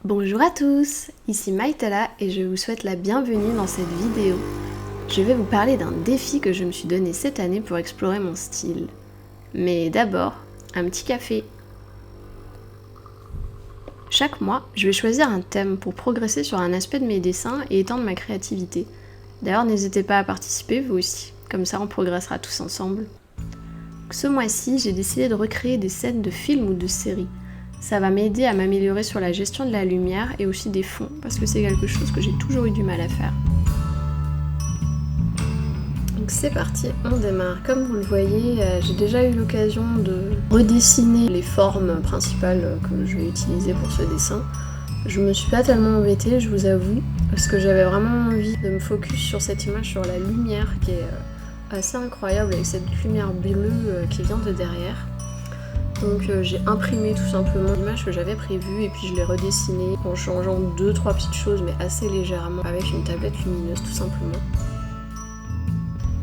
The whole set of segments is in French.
Bonjour à tous, ici Maïtala et je vous souhaite la bienvenue dans cette vidéo. Je vais vous parler d'un défi que je me suis donné cette année pour explorer mon style. Mais d'abord, un petit café. Chaque mois, je vais choisir un thème pour progresser sur un aspect de mes dessins et étendre ma créativité. D'ailleurs, n'hésitez pas à participer vous aussi, comme ça on progressera tous ensemble. Ce mois-ci, j'ai décidé de recréer des scènes de films ou de séries. Ça va m'aider à m'améliorer sur la gestion de la lumière et aussi des fonds, parce que c'est quelque chose que j'ai toujours eu du mal à faire. Donc c'est parti, on démarre. Comme vous le voyez, j'ai déjà eu l'occasion de redessiner les formes principales que je vais utiliser pour ce dessin. Je me suis pas tellement embêtée, je vous avoue, parce que j'avais vraiment envie de me focus sur cette image, sur la lumière qui est assez incroyable avec cette lumière bleue qui vient de derrière. Donc j'ai imprimé tout simplement l'image que j'avais prévue et puis je l'ai redessinée en changeant 2-3 petites choses mais assez légèrement avec une tablette lumineuse tout simplement.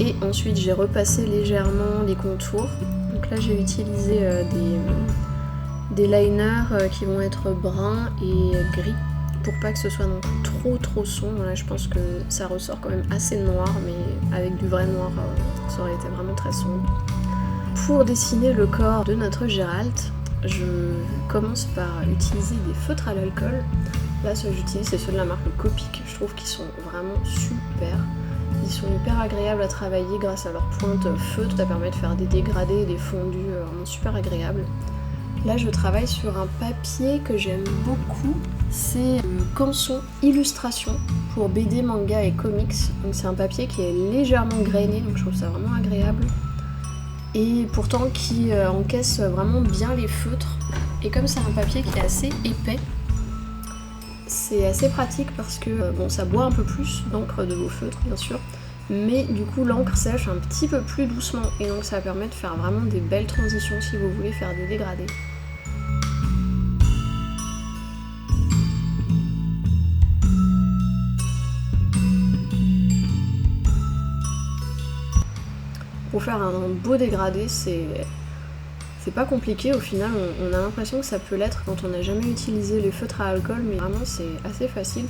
Et ensuite j'ai repassé légèrement les contours. Donc là j'ai utilisé des liners qui vont être bruns et gris pour pas que ce soit non plus trop sombre. Là je pense que ça ressort quand même assez noir mais avec du vrai noir ça aurait été vraiment très sombre. Pour dessiner le corps de notre Gérald, je commence par utiliser des feutres à l'alcool. Là, ceux que j'utilise, c'est ceux de la marque Copic. Je trouve qu'ils sont vraiment super. Ils sont hyper agréables à travailler grâce à leur pointe feutre. Ça permet de faire des dégradés et des fondus vraiment super agréables. Là, je travaille sur un papier que j'aime beaucoup. C'est le Canson Illustration pour BD, manga et comics. Donc c'est un papier qui est légèrement grainé, donc je trouve ça vraiment agréable. Et pourtant qui encaisse vraiment bien les feutres. Et comme c'est un papier qui est assez épais, c'est assez pratique parce que bon, ça boit un peu plus d'encre de vos feutres bien sûr, mais du coup l'encre sèche un petit peu plus doucement et donc ça permet de faire vraiment des belles transitions si vous voulez faire des dégradés. Pour faire un beau dégradé, c'est pas compliqué, au final on a l'impression que ça peut l'être quand on n'a jamais utilisé les feutres à alcool, mais vraiment c'est assez facile.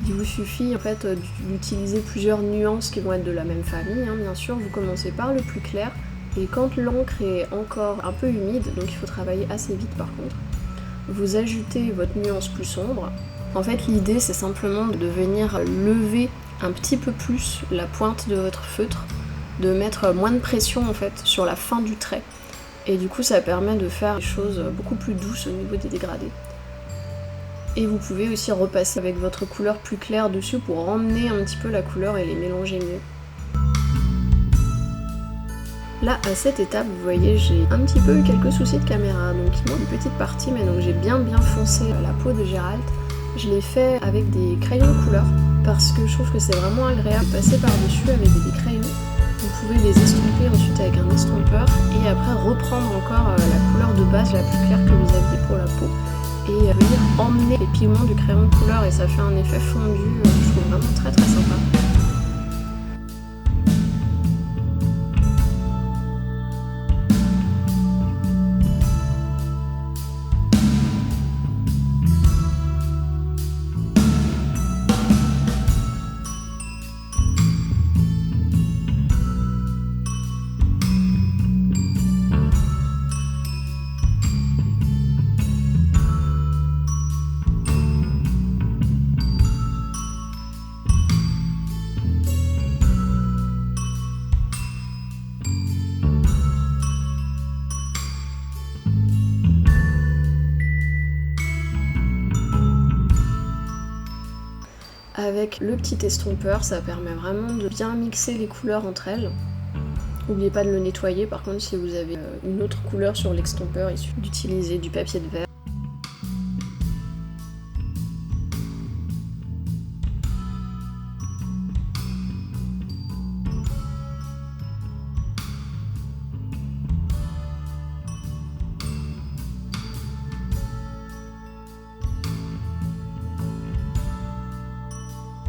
Il vous suffit en fait d'utiliser plusieurs nuances qui vont être de la même famille, bien sûr. Vous commencez par le plus clair, et quand l'encre est encore un peu humide, donc il faut travailler assez vite par contre, vous ajoutez votre nuance plus sombre. En fait l'idée c'est simplement de venir lever un petit peu plus la pointe de votre feutre, de mettre moins de pression en fait sur la fin du trait et du coup ça permet de faire des choses beaucoup plus douces au niveau des dégradés. Et vous pouvez aussi repasser avec votre couleur plus claire dessus pour emmener un petit peu la couleur et les mélanger mieux. Là à cette étape vous voyez j'ai un petit peu eu quelques soucis de caméra, donc il manque une petite partie, mais donc j'ai bien foncé la peau de Gérald. Je l'ai fait avec des crayons de couleur parce que je trouve que c'est vraiment agréable de passer par-dessus avec des crayons. Vous pouvez les estomper ensuite avec un estompeur et après reprendre encore la couleur de base la plus claire que vous aviez pour la peau et venir emmener les pigments du crayon de couleur et ça fait un effet fondu, je trouve vraiment très sympa. Avec le petit estompeur, ça permet vraiment de bien mixer les couleurs entre elles. N'oubliez pas de le nettoyer, par contre si vous avez une autre couleur sur l'estompeur, il suffit d'utiliser du papier de verre.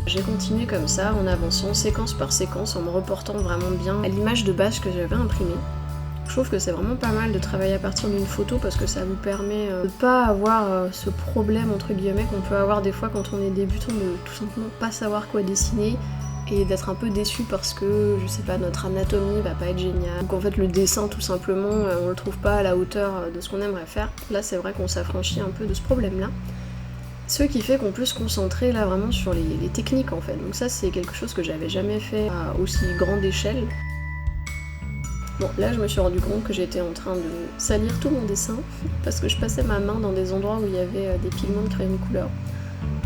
J'ai continué comme ça, en avançant séquence par séquence, en me reportant vraiment bien à l'image de base que j'avais imprimée. Je trouve que c'est vraiment pas mal de travailler à partir d'une photo parce que ça vous permet de pas avoir ce problème entre guillemets qu'on peut avoir des fois quand on est débutant de tout simplement pas savoir quoi dessiner et d'être un peu déçu parce que, je sais pas, notre anatomie va pas être géniale. Donc en fait le dessin tout simplement, on le trouve pas à la hauteur de ce qu'on aimerait faire. Là c'est vrai qu'on s'affranchit un peu de ce problème-là. Ce qui fait qu'on peut se concentrer là vraiment sur les techniques en fait. Donc ça c'est quelque chose que j'avais jamais fait à aussi grande échelle. Bon, là je me suis rendu compte que j'étais en train de salir tout mon dessin parce que je passais ma main dans des endroits où il y avait des pigments de crayon couleur.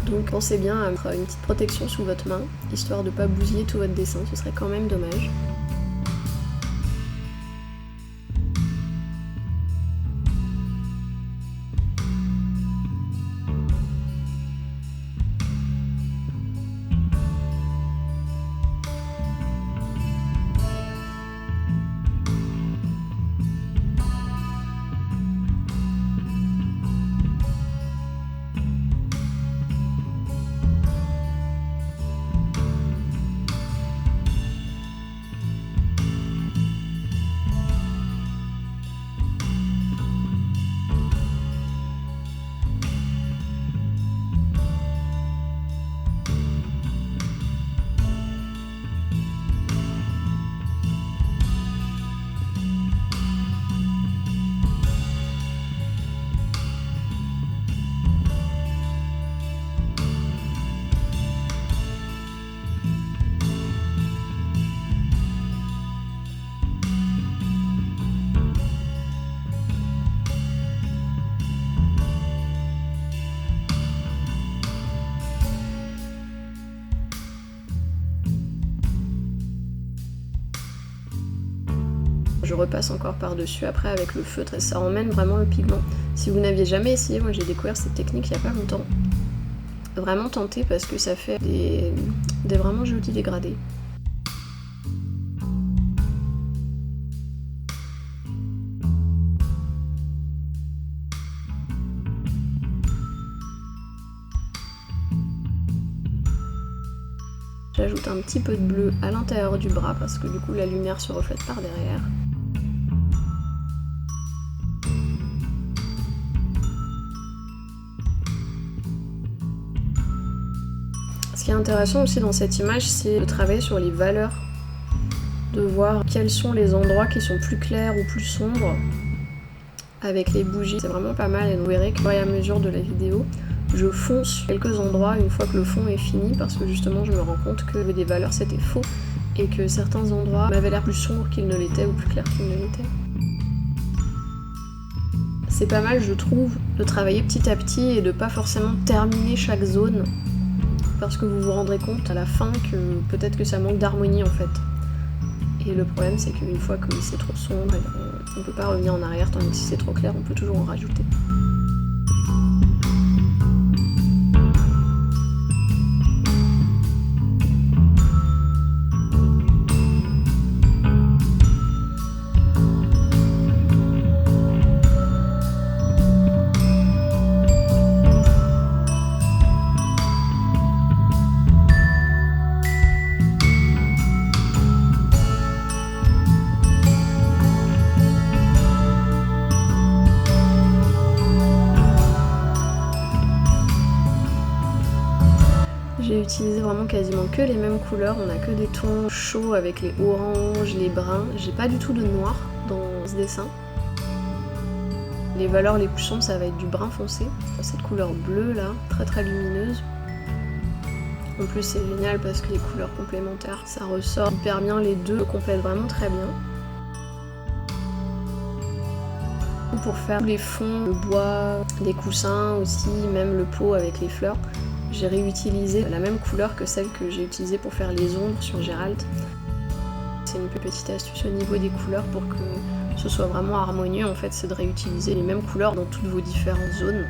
Donc pensez bien à mettre une petite protection sous votre main, histoire de pas bousiller tout votre dessin, ce serait quand même dommage. Je repasse encore par-dessus après avec le feutre et ça emmène vraiment le pigment. Si vous n'aviez jamais essayé, moi j'ai découvert cette technique il n'y a pas longtemps. Vraiment tentez parce que ça fait des vraiment jolis dégradés. J'ajoute un petit peu de bleu à l'intérieur du bras parce que du coup la lumière se reflète par derrière. Ce qui est intéressant aussi dans cette image, c'est de travailler sur les valeurs, de voir quels sont les endroits qui sont plus clairs ou plus sombres avec les bougies. C'est vraiment pas mal et vous verrez qu'au fur et à mesure de la vidéo, je fonce quelques endroits une fois que le fond est fini parce que justement je me rends compte que des valeurs c'était faux et que certains endroits m'avaient l'air plus sombres qu'ils ne l'étaient ou plus clairs qu'ils ne l'étaient. C'est pas mal je trouve de travailler petit à petit et de pas forcément terminer chaque zone parce que vous vous rendrez compte à la fin que peut-être que ça manque d'harmonie en fait. Et le problème c'est qu'une fois que c'est trop sombre, on peut pas revenir en arrière, tandis que si c'est trop clair, on peut toujours en rajouter. J'ai utilisé vraiment quasiment que les mêmes couleurs, on a que des tons chauds avec les oranges, les bruns. J'ai pas du tout de noir dans ce dessin. Les valeurs les plus sombres ça va être du brun foncé, cette couleur bleue là, très très lumineuse. En plus c'est génial parce que les couleurs complémentaires ça ressort hyper bien, les deux complètent vraiment très bien. Pour faire les fonds, le bois, des coussins aussi, même le pot avec les fleurs, j'ai réutilisé la même couleur que celle que j'ai utilisée pour faire les ombres sur Gérald. C'est une petite astuce au niveau des couleurs pour que ce soit vraiment harmonieux en fait, c'est de réutiliser les mêmes couleurs dans toutes vos différentes zones.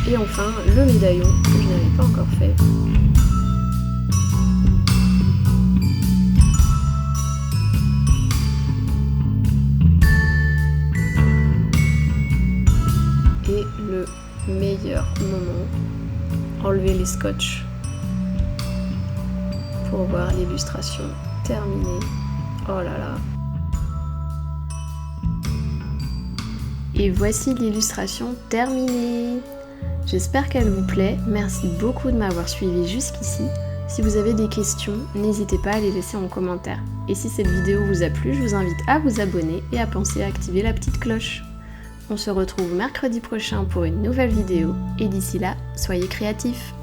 Et enfin, le médaillon que je n'avais pas encore fait. Et le meilleur moment, enlever les scotch pour voir l'illustration terminée. Oh là là. Et voici l'illustration terminée. J'espère qu'elle vous plaît. Merci beaucoup de m'avoir suivi jusqu'ici. Si vous avez des questions, n'hésitez pas à les laisser en commentaire. Et si cette vidéo vous a plu, je vous invite à vous abonner et à penser à activer la petite cloche. On se retrouve mercredi prochain pour une nouvelle vidéo. Et d'ici là, soyez créatifs.